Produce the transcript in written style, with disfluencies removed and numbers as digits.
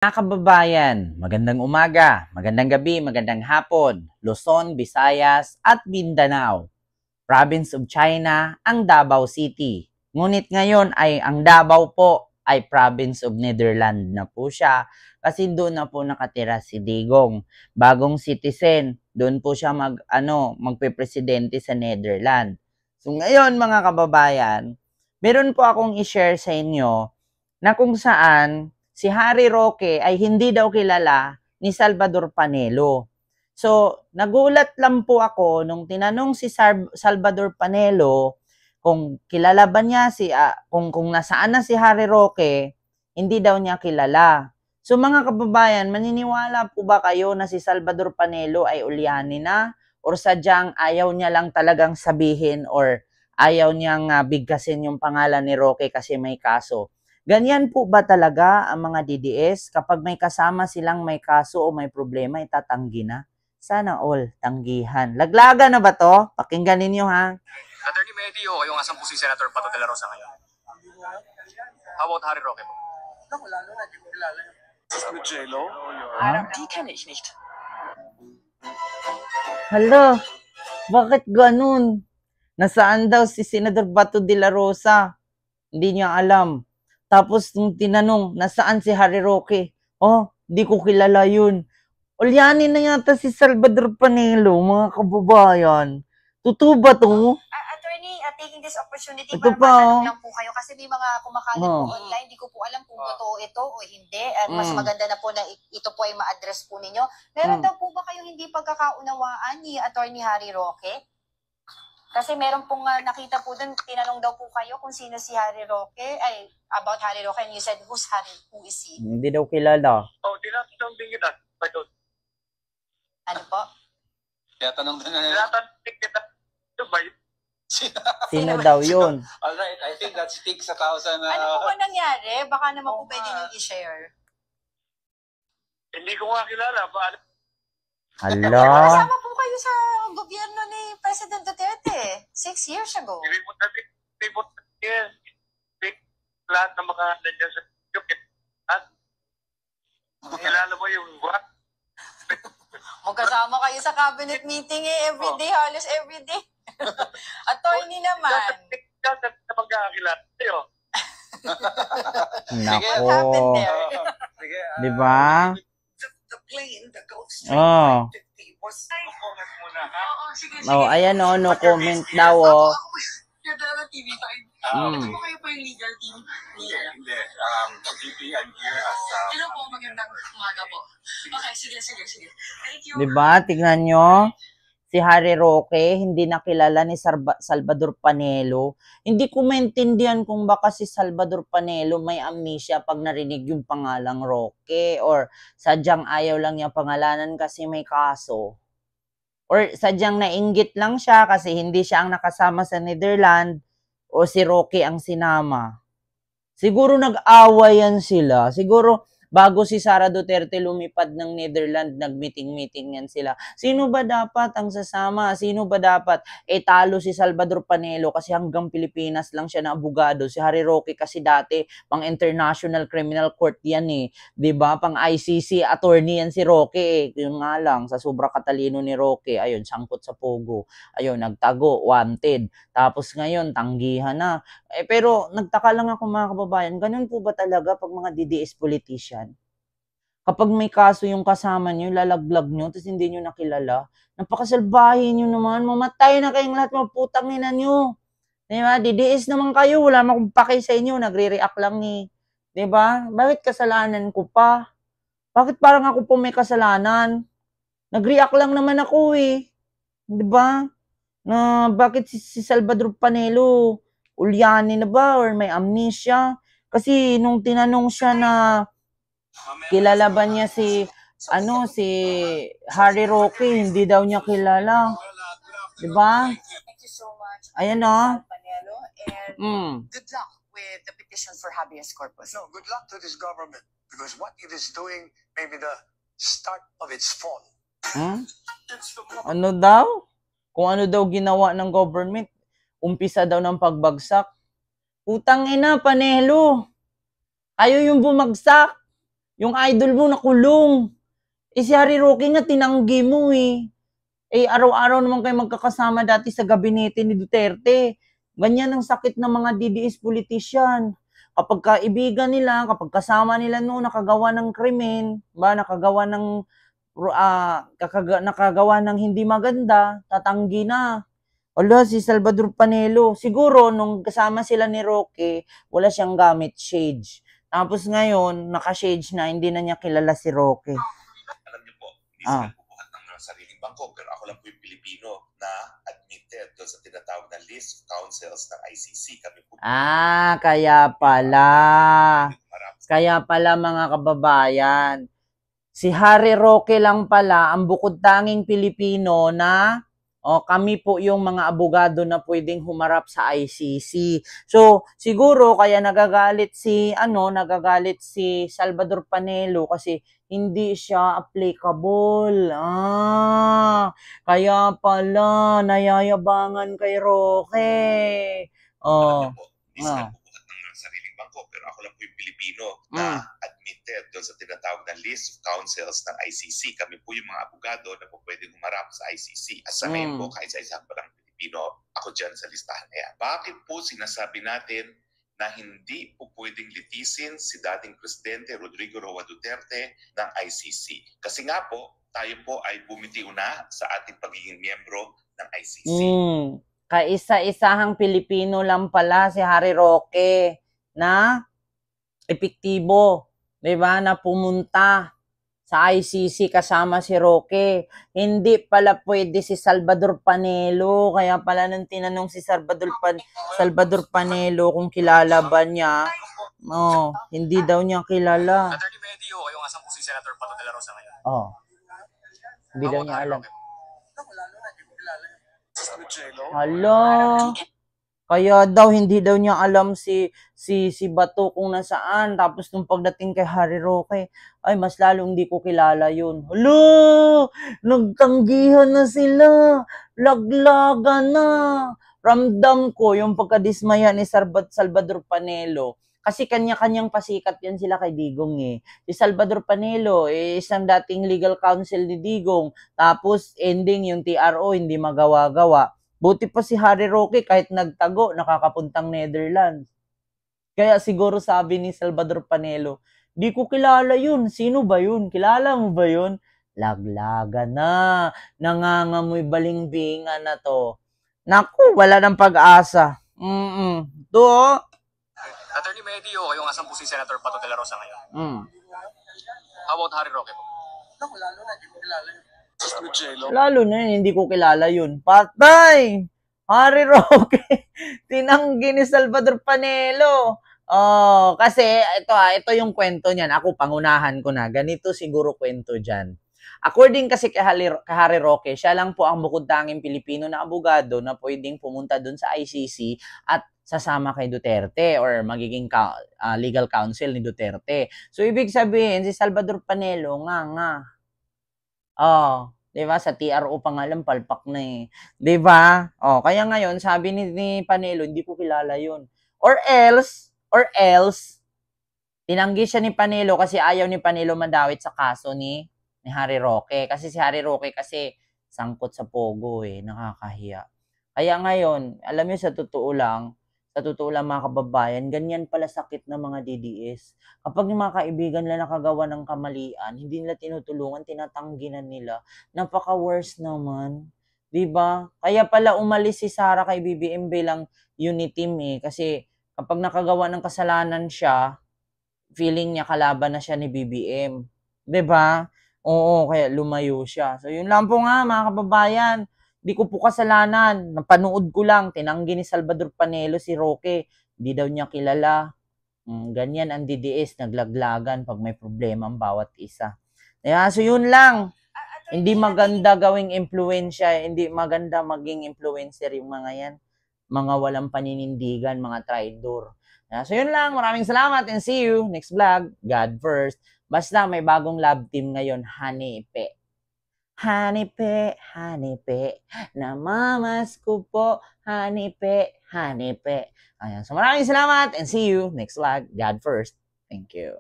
Mga kababayan, magandang umaga, magandang gabi, magandang hapon, Luzon, Visayas at Mindanao. Province of China ang Davao City. Ngunit ngayon ay ang Davao po ay Province of Netherlands na po siya kasi doon na po nakatira si Digong. Bagong citizen, doon po siya magpe-presidente sa Netherlands. So ngayon mga kababayan, meron po akong i-share sa inyo na kung saan si Harry Roque ay hindi daw kilala ni Salvador Panelo. So, nagulat lang po ako nung tinanong si Salvador Panelo kung kilala ba niya kung nasaan na si Harry Roque, hindi daw niya kilala. So mga kababayan, maniniwala po ba kayo na si Salvador Panelo ay ulyani na or sadyang ayaw niya lang talagang sabihin or ayaw niyang bigkasin yung pangalan ni Roque kasi may kaso? Ganyan po ba talaga ang mga DDS? Kapag may kasama silang may kaso o may problema, itatanggi na? Sana all, tanggihan. Laglaga na ba to? Pakinggan ninyo ha. Attorney Medio, yung asang po si Senator Pato de la Rosa ngayon. How about Harry Roque po? Wala na, hindi ko kilala yun. Mit J-Lo? Die kenne ich nicht. Hala, bakit ganun? Nasaan daw si Senator Pato de la Rosa? Hindi niya alam. Tapos nung tinanong, nasaan si Harry Roque? Oh, di ko kilala yun. Ulyani na yata si Salvador Panelo, mga kababayan. Totoo ba to? Attorney, taking this opportunity Ito para pa, matanong lang po kayo kasi may mga kumakalat po online, di ko po alam kung totoo ito o hindi. At mas maganda na po na ito po ay ma-address po ninyo. Meron daw po ba kayong hindi pagkakaunawaan ni Attorney Harry Roque? Kasi meron pong nakita po dun, tinanong daw po kayo kung sino si Harry Roque, about Harry Roque, and you said, who is he? Hindi daw kilala. Oh, tinatanong din kita. Ano po? Tinatanong din na Tinatanong din kita. Ito ba yun? Sino daw yun? Alright, I think that sticks 1,000. Ano po ba nangyari? Baka naman po pwede nyo i-share. Hindi ko nga kilala. Paano? Hala. Kasama po kayo sa gobyerno ni President Duterte 6 years ago. Hindi mo natin. Lahat ng mga nandiyan sa YouTube. Kilala mo yung what? Magkasama kayo sa cabinet meeting everyday, halos everyday. Attorney naman. Sa magkakakilala sa'yo. What happened there? Di ba? The plane that goes Oh. comment muna, ha? Oh, ayan o, no comment daw o. Nadala TV5. Ito po kayo po yung legal team? Hindi. VP, I'm here as... Hello po, magandang umaga po. Okay, sige. Thank you. Diba? Tignan nyo. Si Harry Roque, hindi nakilala ni Salvador Panelo. Hindi ko maintindihan kung baka si Salvador Panelo may amnesia pag narinig yung pangalang Roque or sadyang ayaw lang niya pangalanan kasi may kaso. Or sadyang nainggit lang siya kasi hindi siya ang nakasama sa Netherlands o si Roque ang sinama. Siguro nag-away yan sila. Siguro bago si Sara Duterte lumipad ng Netherlands, nag-meeting-meeting yan sila. Sino ba dapat ang sasama? Sino ba dapat? Talo si Salvador Panelo kasi hanggang Pilipinas lang siya na abogado. Si Harry Roque kasi dati pang International Criminal Court yan eh. 'Di ba? Pang ICC attorney yan si Roque eh. Yung nga lang, sa sobra katalino ni Roque, ayun, sangkot sa pogo. Ayun, nagtago, wanted. Tapos ngayon, tanggihan na. Pero nagtaka lang ako mga kababayan, ganun po ba talaga pag mga DDS politician? Kapag may kaso yung kasama nyo, lalaglag nyo, tapos hindi nyo nakilala, napakasalbahin nyo naman, mamatay na kayong lahat, maputang ina nyo. Diba? DDS naman kayo, wala makong pake sa inyo, nagre-react lang eh. Diba? Bakit kasalanan ko pa? Bakit parang ako po may kasalanan? Nag-react lang naman ako eh. Diba? Na bakit si Salvador Panelo ulyani na ba or may amnesia? Kasi nung tinanong siya na kilala ba niya si Harry Roque, hindi daw niya kilala. 'Di ba? Thank you so much. Ayan o. Panelo, and good luck with the petition for habeas corpus. No, good luck to this government because what it is doing may be the start of its fall. Ano daw? Kung ano daw ginawa ng government, umpisa daw ng pagbagsak. Putang ina, Panelo. Kayo yung bumagsak. Yung idol mo nakulong. Si Harry Roque nga tinanggi mo eh. Araw-araw naman kayo magkakasama dati sa gabinete ni Duterte. Ganyan ang sakit ng mga DDS politician. Kapag kaibigan nila, kapag kasama nila noon, nakagawa ng krimen, nakagawa ng hindi maganda, tatanggi na. Ala, si Salvador Panelo, siguro nung kasama sila ni Roque, wala siyang gamit shades. Tapos ngayon, naka-shades na, hindi na niya kilala si Roque. Alam niyo po, hindi sila bubuhat ng sariling bangko, pero ako lang po yung Pilipino na admitted doon sa tinatawag na list of councils ng ICC. Kami po. Kaya pala. Kaya pala mga kababayan. Si Harry Roque lang pala ang bukod tanging Pilipino na kami po yung mga abogado na pwedeng humarap sa ICC. So, siguro kaya nagagalit si Salvador Panelo kasi hindi siya applicable. Kaya pala nayayabangan kay Roque. Alam niyo po, hindi sila bubuhat ng sariling bangko, pero ako lang po yung Pilipino na admitted doon sa tinatawag na list of councils ng ICC. Kami po yung mga abogado na po pwedeng humarap sa ICC. At sa ngayon po, kahit sa isang palang Pilipino, ako dyan sa listahan na yan. Bakit po sinasabi natin na hindi po pwedeng litisin si dating Presidente Rodrigo Roa Duterte ng ICC? Kasi nga po, tayo po ay bumitiw na sa ating pagiging miyembro ng ICC. Kaisa-isahang Pilipino lang pala si Harry Roque na epektibo, 'di ba, na pumunta sa ICC kasama si Roque. Hindi pala pwede si Salvador Panelo, kaya pala nung tinanong si Salvador Panelo kung kilala ba niya, hindi daw niya kilala. Attorney Medio, yung asang po si Senator Pato de la Rosa ngayon. Hindi daw niya alam. Hala. Kaya daw hindi daw niya alam si Bato kung nasaan. Tapos nung pagdating kay Harry Roque, ay mas lalong hindi ko kilala yun. Hala! Nagtanggihan na sila. Laglagan na. Ramdam ko yung pagkadismaya ni Salvador Panelo. Kasi kanya-kanyang pasikat yan sila kay Digong eh. Si Salvador Panelo, isang dating legal counsel ni Digong. Tapos ending yung TRO, hindi magawa-gawa. Buti pa si Harry Roque, kahit nagtago, nakakapuntang Netherlands. Kaya siguro sabi ni Salvador Panelo, di ko kilala yun. Sino ba yun? Kilala mo ba yun? Laglaga na. Nangangamoy balingbingan na to. Naku, wala ng pag-asa. To. Attorney Medio, yung asang po si Senator Pato de la Rosa ngayon. How about Harry Roque po? Lalo na, hindi ko kilala yun. Lalo na yun, hindi ko kilala yun. Patay! Harry Roque! Tinanggi ni Salvador Panelo. Kasi ito yung kwento niyan. Ako, pangunahan ko na. Ganito siguro kwento dyan. According kasi kay Harry Roque, siya lang po ang bukod tanging Pilipino na abogado na pwedeng pumunta dun sa ICC at sasama kay Duterte or magiging legal counsel ni Duterte. So, ibig sabihin, si Salvador Panelo, diba? Sa TRO pa nga lang, palpak na eh. Diba? Kaya ngayon, sabi ni Panelo, hindi ko kilala yun. Or else, tinanggi siya ni Panelo kasi ayaw ni Panelo madawit sa kaso ni Harry Roque. Kasi si Harry Roque kasi sangkot sa pogo eh, nakakahiya. Kaya ngayon, alam niyo sa totoo lang mga kababayan, ganyan pala sakit ng mga DDS. Kapag yung mga kaibigan nila nakagawa ng kamalian, hindi nila tinutulungan, tinatangginan nila. Napaka-worst naman. Diba? Kaya pala umalis si Sara kay BBM bilang unit team eh. Kasi kapag nakagawa ng kasalanan siya, feeling niya kalaban na siya ni BBM. Diba? Oo, kaya lumayo siya. So yun lang po nga mga kababayan. Di ko po kasalanan. Napanood ko lang. Tinanggi ni Salvador Panelo si Roque. Hindi daw niya kilala. Ganyan ang DDS. Naglaglagan pag may problema ang bawat isa. So yun lang. Hindi maganda gawing impluensya. Hindi maganda maging influencer yung mga yan. Mga walang paninindigan, mga traidor. So yun lang. Maraming salamat and see you next vlog. God first. Basta may bagong love team ngayon. Hanipe. Hanipe, namamas ko po, hanipe. Ayan, so maraming salamat and see you next vlog. God first. Thank you.